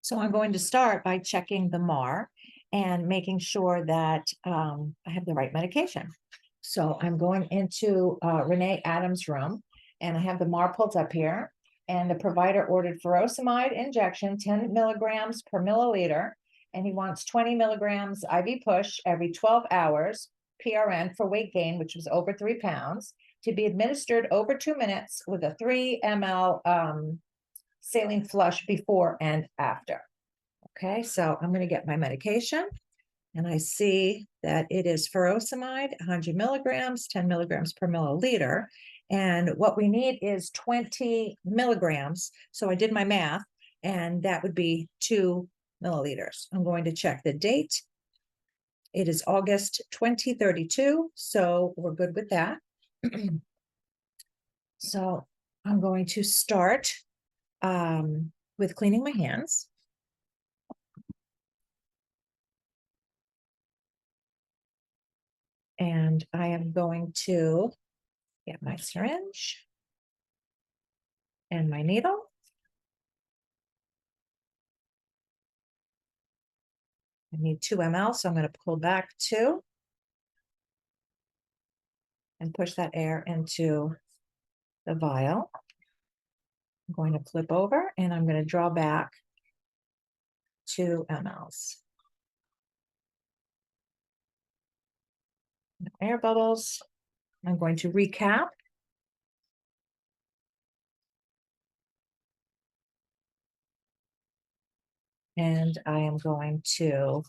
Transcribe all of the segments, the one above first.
So I'm going to start by checking the MAR and making sure that I have the right medication. So I'm going into Renee Adams' room, and I have the MAR pulled up here. And the provider ordered furosemide injection, 10 milligrams per milliliter, and he wants 20 milligrams IV push every 12 hours, PRN for weight gain, which was over 3 pounds, to be administered over 2 minutes with a 3 ml saline flush before and after. Okay, so I'm going to get my medication, and I see that it is furosemide, 100 milligrams, 10 milligrams per milliliter. And what we need is 20 milligrams. So I did my math, and that would be 2 milliliters. I'm going to check the date. It is August 2032, so we're good with that. So I'm going to start with cleaning my hands. And I am going to get my syringe and my needle. I need 2 ml, so I'm going to pull back 2 and push that air into the vial. I'm going to flip over, and I'm going to draw back 2 mLs. No air bubbles. I'm going to recap. And I am going to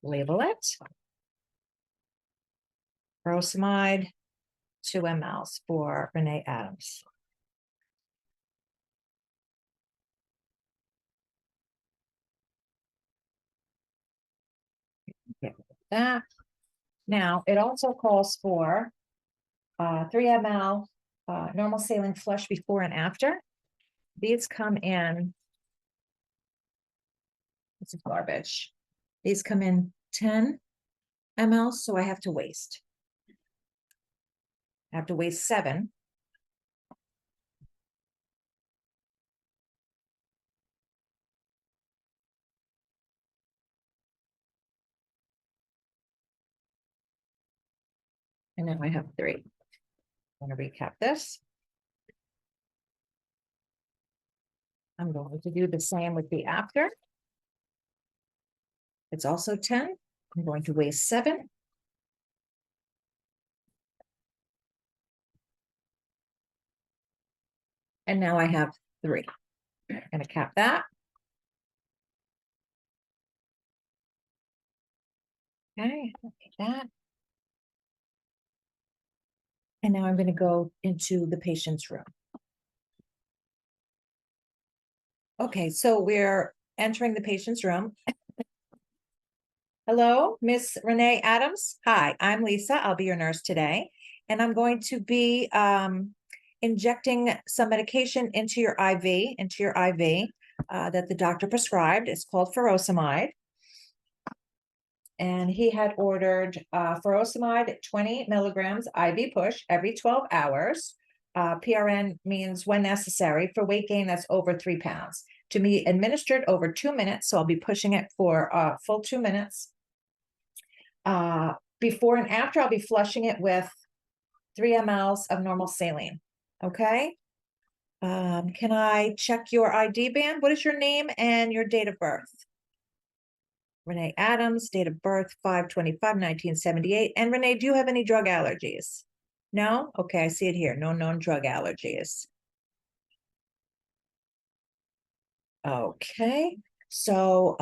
label it. Furosemide, 2 mLs for Renee Adams. Get rid of that. Now, it also calls for 3 ml normal saline flush before and after. These come in, this is garbage. These come in 10 ml, so I have to waste. I have to waste 7. And now I have 3. I'm going to recap this. I'm going to do the same with the after. It's also 10. I'm going to waste 7. And now I have 3. I'm going to cap that. Okay, like that. And now I'm going to go into the patient's room. Okay, so we're entering the patient's room. Hello, Miss Renee Adams. Hi, I'm Lisa. I'll be your nurse today. And I'm going to be injecting some medication into your IV, that the doctor prescribed. It's called furosemide. And he had ordered furosemide 20 milligrams IV push every 12 hours. PRN means when necessary for weight gain that's over 3 pounds. To be administered over 2 minutes, so I'll be pushing it for a full 2 minutes. Before and after, I'll be flushing it with 3 mLs of normal saline. Okay. Can I check your ID band? What is your name and your date of birth? Renee Adams, date of birth 5/25/1978. And Renee, do you have any drug allergies? No? Okay, I see it here. No known drug allergies. Okay, so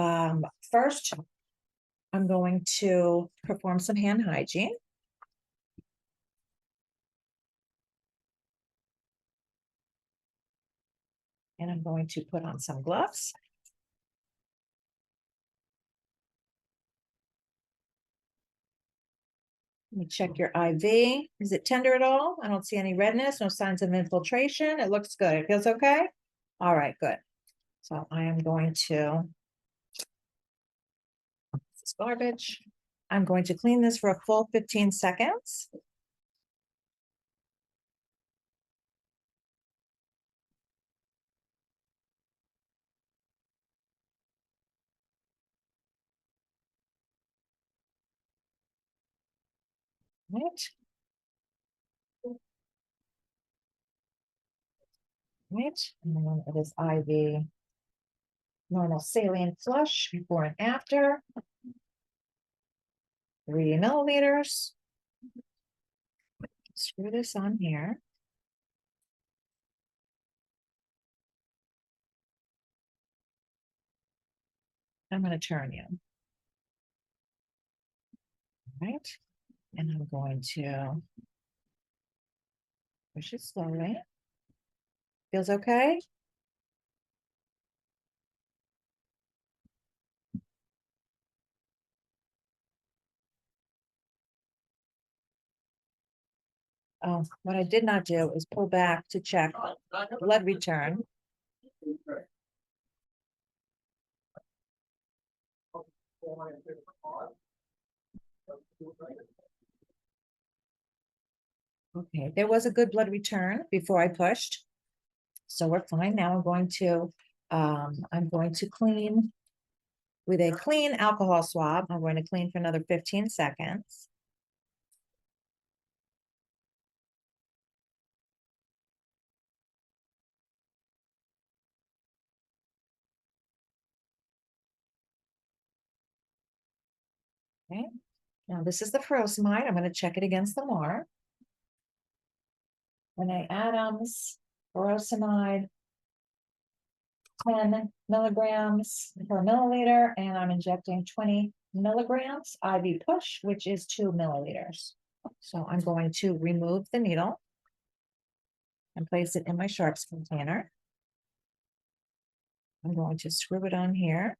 first, I'm going to perform some hand hygiene. And I'm going to put on some gloves. Let me check your IV. Is it tender at all? I don't see any redness, no signs of infiltration. It looks good. It feels okay? All right, good. So I am going to, this is garbage. I'm going to clean this for a full 15 seconds. Right. Right. And then it is IV normal saline flush before and after. 3 milliliters. Screw this on here. I'm going to turn you. Right. And I'm going to push it slowly. Feels okay? Oh, what I did not do is pull back to check blood return. Okay, there was a good blood return before I pushed. So we're fine. Now I'm going to clean with a clean alcohol swab. I'm going to clean for another 15 seconds. Okay. Now this is the furosemide. I'm going to check it against the MAR. Renee Adams, furosemide, 10 milligrams per milliliter, and I'm injecting 20 milligrams IV push, which is 2 milliliters. So I'm going to remove the needle and place it in my sharps container. I'm going to screw it on here.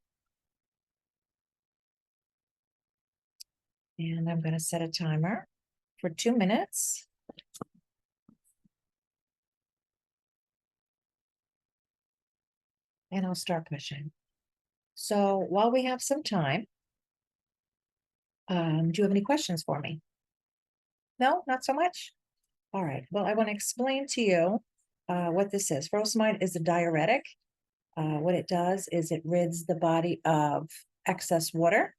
And I'm going to set a timer for 2 minutes. And I'll start pushing. So while we have some time, do you have any questions for me? No, not so much? All right. Well, I want to explain to you what this is. Furosemide is a diuretic. What it does is it rids the body of excess water.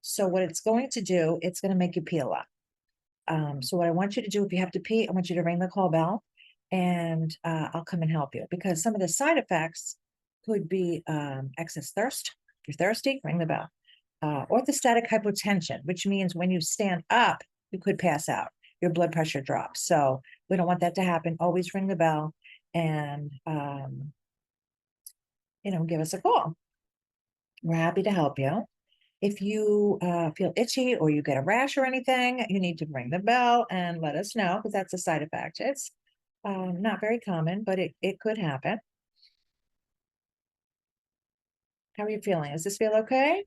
So what it's going to do, it's going to make you pee a lot. So what I want you to do, if you have to pee, I want you to ring the call bell and I'll come and help you, because some of the side effects could be excess thirst. If you're thirsty, ring the bell. Orthostatic hypotension, which means when you stand up, you could pass out. Your blood pressure drops. So we don't want that to happen. Always ring the bell and, give us a call. We're happy to help you. If you feel itchy or you get a rash or anything, you need to ring the bell and let us know, because that's a side effect. It's not very common, but it could happen. How are you feeling? Does this feel okay?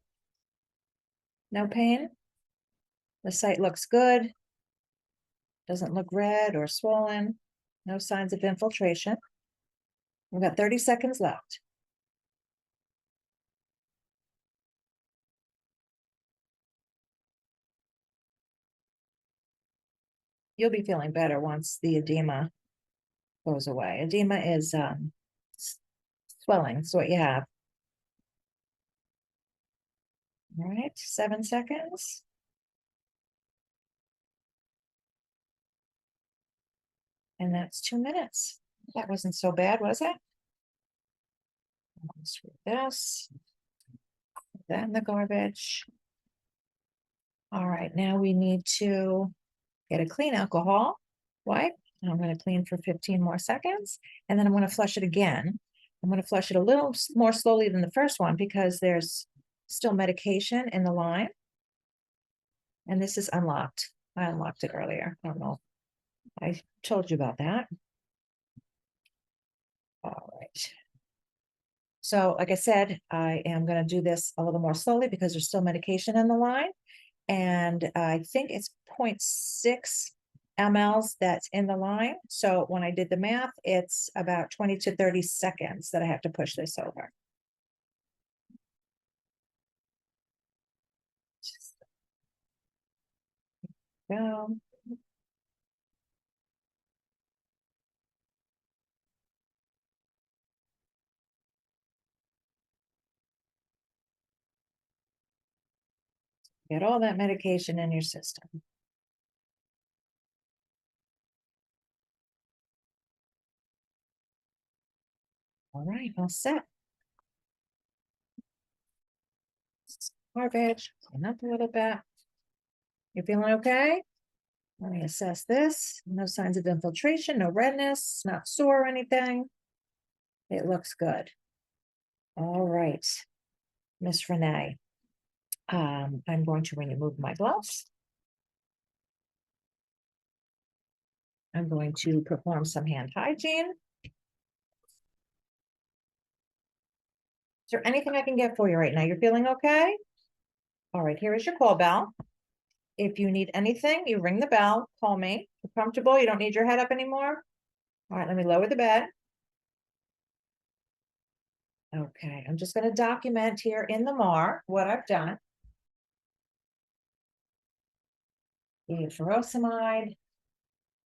No pain? The site looks good. Doesn't look red or swollen. No signs of infiltration. We've got 30 seconds left. You'll be feeling better once the edema goes away. Edema is swelling. That's what you have. All right, 7 seconds. And that's 2 minutes. That wasn't so bad, was it? Let's do this. Put that in the garbage. All right, now we need to get a clean alcohol wipe. I'm going to clean for 15 more seconds, and then I'm going to flush it again. I'm going to flush it a little more slowly than the first one because there's still medication in the line. And this is unlocked. I unlocked it earlier. I don't know. I told you about that. All right. So like I said, I am going to do this a little more slowly because there's still medication in the line. And I think it's 0.6 mLs that's in the line. So when I did the math, it's about 20 to 30 seconds that I have to push this over. Just go. Get all that medication in your system. All right, all set. Garbage, clean up a little bit. You feeling okay? Let me assess this. No signs of infiltration, no redness, not sore or anything. It looks good. All right, Miss Renee. I'm going to remove my gloves. I'm going to perform some hand hygiene. Is there anything I can get for you right now? You're feeling okay? All right, here is your call bell. If you need anything, you ring the bell, call me. You're comfortable? You don't need your head up anymore? All right, let me lower the bed. Okay, I'm just going to document here in the MAR what I've done. The furosemide,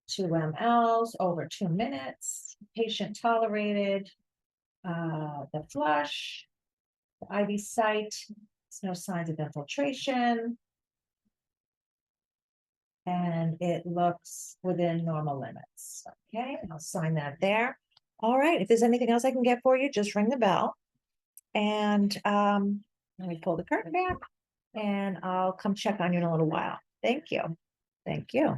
2 mLs over 2 minutes, patient tolerated, the flush, the IV site, there's no signs of infiltration, and it looks within normal limits. Okay, I'll sign that there. All right, if there's anything else I can get for you, just ring the bell. And let me pull the curtain back and I'll come check on you in a little while. Thank you. Thank you.